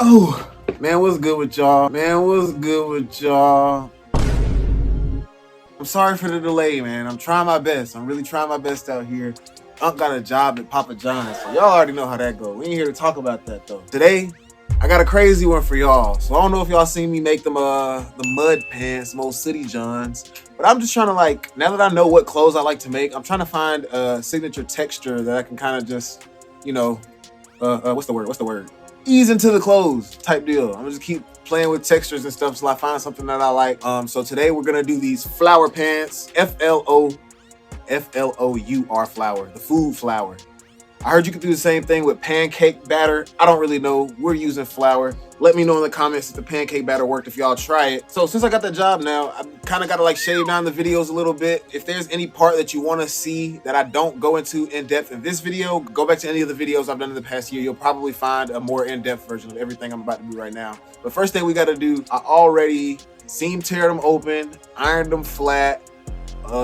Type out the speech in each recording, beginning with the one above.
Oh, man, what's good with y'all? Man, what's good with y'all? I'm sorry for the delay, man. I'm trying my best. I'm really trying my best out here. Unc got a job at Papa John's, so y'all already know how that goes. We ain't here to talk about that though. Today, I got a crazy one for y'all. So I don't know if y'all seen me make them the mud pants, some old city johns. But I'm just trying to, like, now that I know what clothes I like to make, I'm trying to find a signature texture that I can kind of just, you know, what's the word? Ease into the clothes type deal. I'm gonna just keep playing with textures and stuff till I find something that I like. So today we're gonna do these flour pants, FLOUR flour, the food flour. I heard you could do the same thing with pancake batter. I don't really know. We're using flour. Let me know in the comments if the pancake batter worked, if y'all try it. So since I got the job now, I kind of got to like shave down the videos a little bit. If there's any part that you want to see that I don't go into in depth in this video, go back to any of the videos I've done in the past year. You'll probably find a more in-depth version of everything I'm about to do right now. But first thing we got to do, I already seam teared them open, ironed them flat.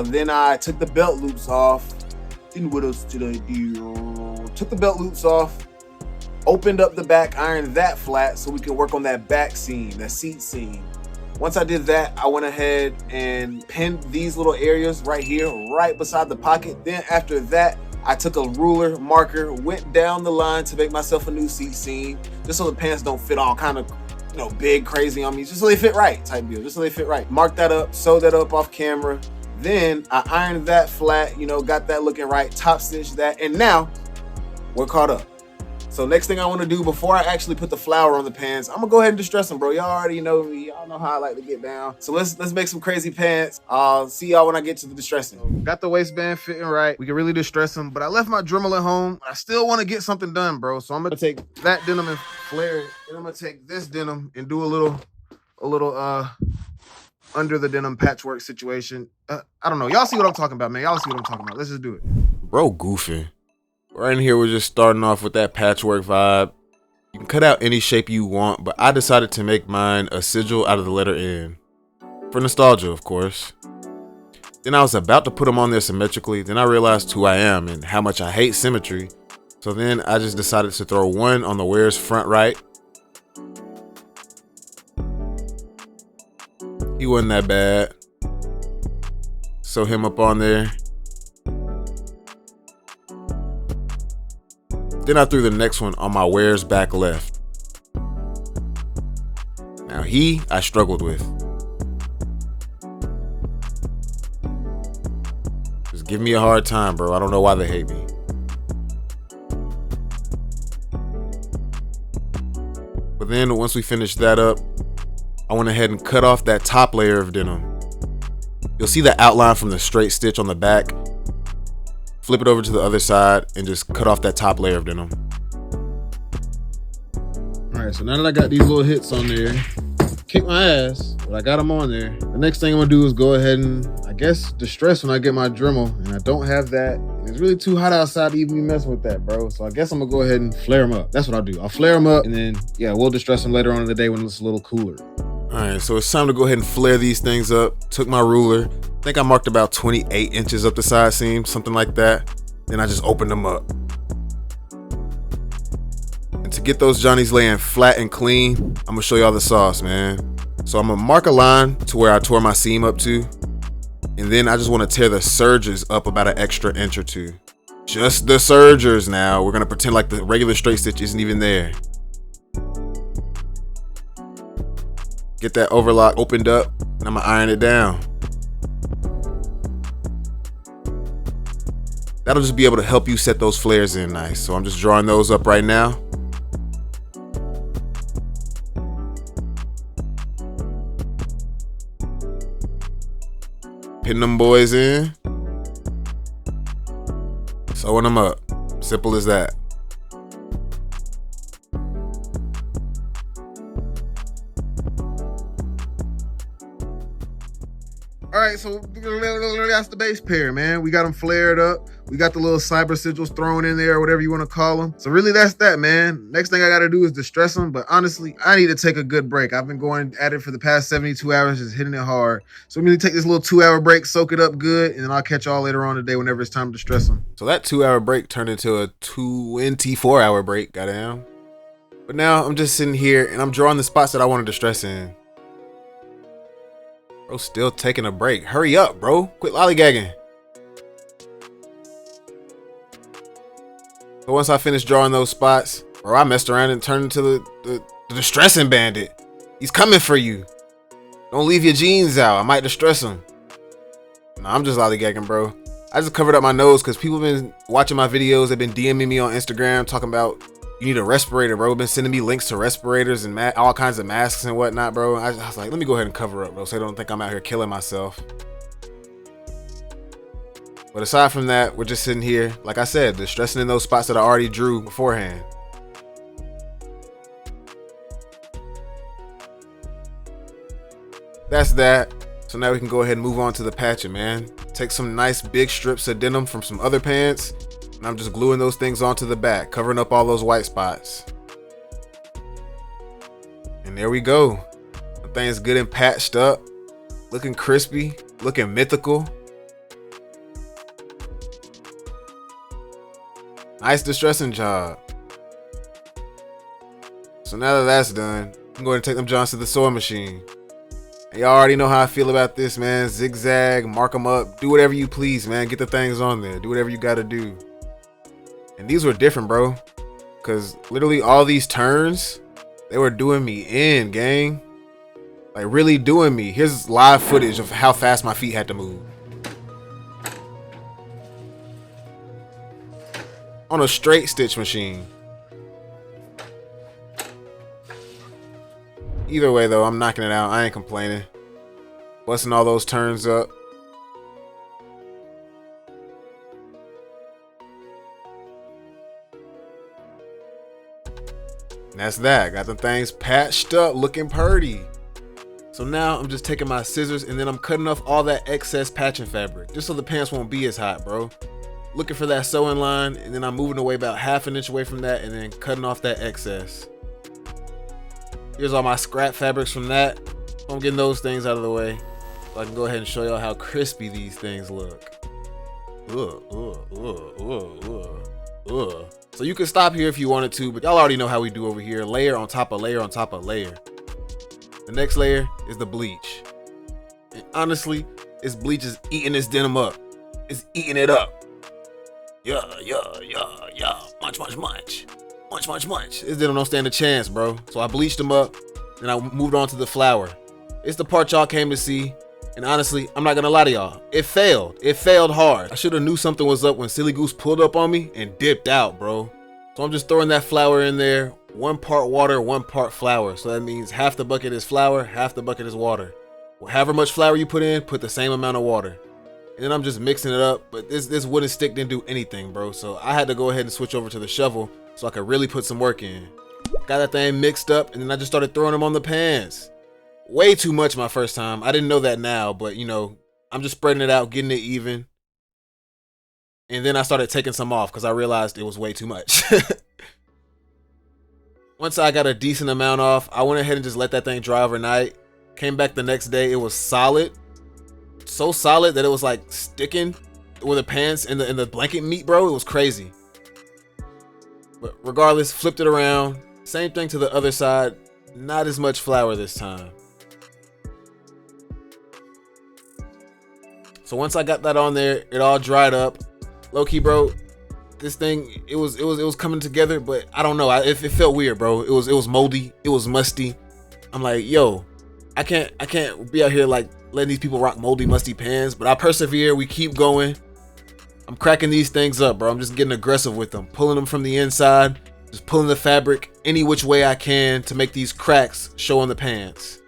Then I took the belt loops off. Then what else did I do? Took the belt loops off, opened up the back, ironed that flat so we can work on that back seam, that seat seam. Once I did that, I went ahead and pinned these little areas right here, right beside the pocket. Then after that, I took a ruler, marker, went down the line to make myself a new seat seam, just so the pants don't fit all kind of, big, crazy on me, just so they fit right type deal, just so they fit right. Mark that up, sew that up off camera. Then I ironed that flat, got that looking right, top stitched that, and now we're caught up. So next thing I want to do before I actually put the flour on the pants, I'm gonna go ahead and distress them, bro. Y'all already know me. Y'all know how I like to get down. So let's make some crazy pants. I'll see y'all when I get to the distressing. Got the waistband fitting right. We can really distress them, but I left my Dremel at home. I still want to get something done, bro. So I'm gonna take that denim and flare it, and I'm gonna take this denim and do a little under the denim patchwork situation. I don't know. Y'all see what I'm talking about, man. Y'all see what I'm talking about. Let's just do it. Bro goofing. Right in here, we're just starting off with that patchwork vibe. You can cut out any shape you want, but I decided to make mine a sigil out of the letter N. For nostalgia, of course. Then I was about to put them on there symmetrically, then I realized who I am and how much I hate symmetry. So then I just decided to throw one on the wearer's front right. He wasn't that bad. Sew him up on there. Then I threw the next one on my wearer's back left. Now I struggled with. Just give me a hard time, bro. I don't know why they hate me. But then once we finished that up, I went ahead and cut off that top layer of denim. You'll see the outline from the straight stitch on the back. Flip it over to the other side and just cut off that top layer of denim. All right, so now that I got these little hits on there, kick my ass, but I got them on there. The next thing I'm gonna do is go ahead and, I guess, distress when I get my Dremel, and I don't have that. It's really too hot outside to even be messing with that, bro. So I guess I'm gonna go ahead and flare them up. That's what I'll do. I'll flare them up, and then, yeah, we'll distress them later on in the day when it's a little cooler. All right, so it's time to go ahead and flare these things up. Took my ruler. I think I marked about 28 inches up the side seam, something like that. Then I just opened them up. And to get those Johnnies laying flat and clean, I'm gonna show y'all the sauce, man. So I'm gonna mark a line to where I tore my seam up to. And then I just wanna tear the sergers up about an extra inch or two. Just the sergers now. We're gonna pretend like the regular straight stitch isn't even there. Get that overlock opened up, and I'm gonna iron it down. That'll just be able to help you set those flares in nice. So I'm just drawing those up right now. Pinning them boys in. Sewing them up. Simple as that. All right, so that's the base pair, man. We got them flared up. We got the little cyber sigils thrown in there, or whatever you want to call them. So really, that's that, man. Next thing I got to do is distress them. But honestly, I need to take a good break. I've been going at it for the past 72 hours, just hitting it hard. So I'm going to take this little 2-hour break, soak it up good, and then I'll catch y'all later on today whenever it's time to distress them. So that 2-hour break turned into a 24-hour break, goddamn. But now I'm just sitting here and I'm drawing the spots that I wanted to stress in. Bro, still taking a break. Hurry up, bro. Quit lollygagging. So once I finished drawing those spots, bro, I messed around and turned into the distressing bandit. He's coming for you. Don't leave your jeans out. I might distress him. Nah, I'm just lollygagging, bro. I just covered up my nose because people have been watching my videos. They've been DMing me on Instagram talking about you need a respirator, bro. Been sending me links to respirators and all kinds of masks and whatnot, bro. I was like, let me go ahead and cover up, bro, so they don't think I'm out here killing myself. But aside from that, we're just sitting here, like I said, distressing in those spots that I already drew beforehand. That's that. So now we can go ahead and move on to the patching, man. Take some nice big strips of denim from some other pants, and I'm just gluing those things onto the back, covering up all those white spots. And there we go. The thing's good and patched up, looking crispy, looking mythical. Nice distressing job. So now that that's done, I'm going to take them Johns to the sewing machine. And y'all already know how I feel about this, man. Zigzag, mark them up, do whatever you please, man. Get the things on there, do whatever you gotta do. And these were different, bro, because literally all these turns, they were doing me in, gang. Like really doing me. Here's live footage of how fast my feet had to move. On a straight stitch machine. Either way though, I'm knocking it out. I ain't complaining. Busting all those turns up. And that's that. Got the things patched up, looking pretty. So now I'm just taking my scissors and then I'm cutting off all that excess patching fabric, just so the pants won't be as hot, bro. Looking for that sewing line, and then I'm moving away about ½ an inch away from that and then cutting off that excess. Here's all my scrap fabrics from that. So I'm getting those things out of the way so I can go ahead and show y'all how crispy these things look. So you can stop here if you wanted to, but y'all already know how we do over here. Layer on top of layer on top of layer. The next layer is the bleach. And honestly, this bleach is eating this denim up. It's eating it up. Yeah. Munch. This denim don't stand a chance, bro. So I bleached them up, and I moved on to the flour. It's the part y'all came to see, and honestly, I'm not gonna lie to y'all. It failed. It failed hard. I should have knew something was up when Silly Goose pulled up on me and dipped out, bro. So I'm just throwing that flour in there. 1 part water, 1 part flour. So that means half the bucket is flour, half the bucket is water. Well, however much flour you put in, put the same amount of water. And then I'm just mixing it up, but this wooden stick didn't do anything, bro. So I had to go ahead and switch over to the shovel so I could really put some work in. Got that thing mixed up, and then I just started throwing them on the pans. Way too much my first time. I didn't know that now, but you know, I'm just spreading it out, getting it even. And then I started taking some off because I realized it was way too much. Once I got a decent amount off, I went ahead and just let that thing dry overnight. Came back the next day, it was solid. So solid that it was like sticking with the pants and the blanket meat, bro. It was crazy. But regardless, flipped it around. Same thing to the other side. Not as much flour this time. So once I got that on there, it all dried up. Low key, bro, this thing, it was coming together, but I don't know. It felt weird, bro. It was moldy. It was musty. I'm like, yo, I can't be out here like letting these people rock moldy, musty pants. But I persevere. We keep going. I'm cracking these things up, bro. I'm just getting aggressive with them, pulling them from the inside, just pulling the fabric any which way I can to make these cracks show on the pants.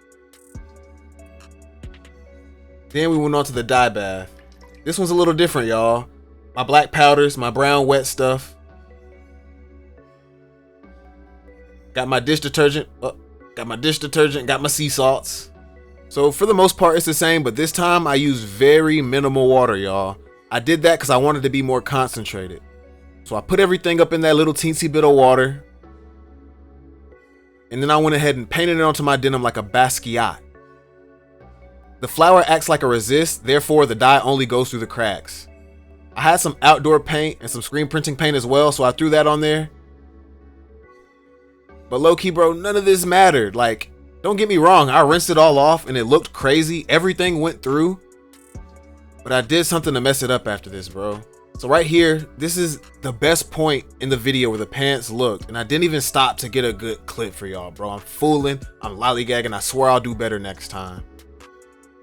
Then we went on to the dye bath. This one's a little different, y'all. My black powders, my brown wet stuff. Got my dish detergent. Got my sea salts. So for the most part, it's the same, but this time I used very minimal water, y'all. I did that because I wanted to be more concentrated. So I put everything up in that little teensy bit of water. And then I went ahead and painted it onto my denim like a Basquiat. The flour acts like a resist, therefore the dye only goes through the cracks. I had some outdoor paint and some screen printing paint as well, so I threw that on there. But low-key, bro, none of this mattered. Like, don't get me wrong, I rinsed it all off and it looked crazy. Everything went through. But I did something to mess it up after this, bro. So right here, this is the best point in the video where the pants looked. And I didn't even stop to get a good clip for y'all, bro. I'm fooling, I'm lollygagging. I swear I'll do better next time.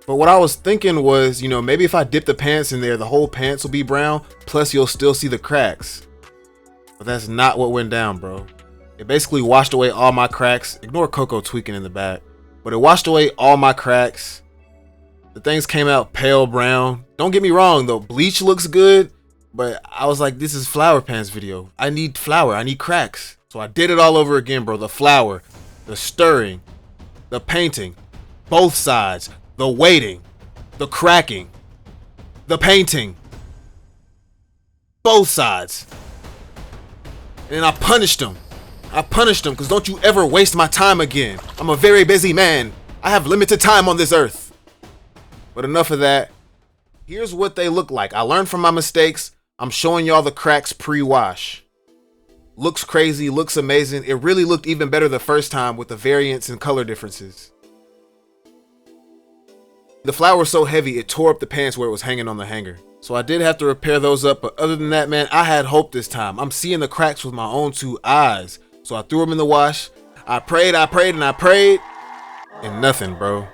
But what I was thinking was, you know, maybe if I dip the pants in there, the whole pants will be brown. Plus you'll still see the cracks. But that's not what went down, bro. It basically washed away all my cracks. Ignore Coco tweaking in the back. But it washed away all my cracks. The things came out pale brown. Don't get me wrong though, bleach looks good. But I was like, this is flower pants video. I need flour, I need cracks. So I did it all over again, bro. The flour, the stirring, the painting, both sides, the waiting, the cracking, the painting, both sides. And then I punished them. Because don't you ever waste my time again. I'm a very busy man. I have limited time on this earth. But enough of that. Here's what they look like. I learned from my mistakes. I'm showing y'all the cracks pre-wash. Looks crazy, looks amazing. It really looked even better the first time with the variants and color differences. The flour was so heavy, it tore up the pants where it was hanging on the hanger. So I did have to repair those up, but other than that, man, I had hope this time. I'm seeing the cracks with my own two eyes. So I threw them in the wash. I prayed, and nothing, bro.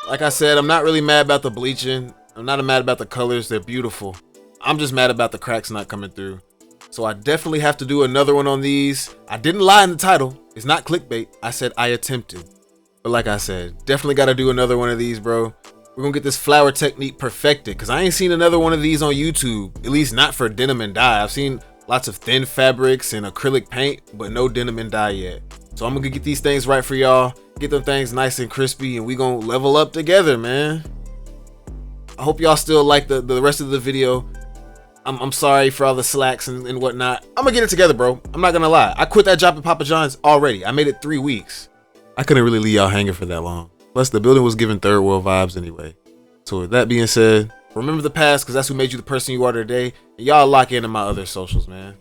Like I said, I'm not really mad about the bleaching. I'm not mad about the colors, they're beautiful. I'm just mad about the cracks not coming through. So I definitely have to do another one on these. I didn't lie in the title. It's not clickbait. I said I attempted. But like I said, definitely got to do another one of these, bro. We're gonna get this flower technique perfected, because I ain't seen another one of these on YouTube, at least not for denim and dye. I've seen lots of thin fabrics and acrylic paint, but no denim and dye yet. So I'm gonna get these things right for y'all, get them things nice and crispy, and we gonna level up together, man. I hope y'all still like the rest of the video. I'm sorry for all the slacks and whatnot. I'm gonna get it together, bro. I'm not gonna lie. I quit that job at Papa John's already. I made it 3 weeks. I couldn't really leave y'all hanging for that long. Plus, the building was giving third world vibes anyway. So with that being said, remember the past, because that's who made you the person you are today. And y'all lock in my other socials, man.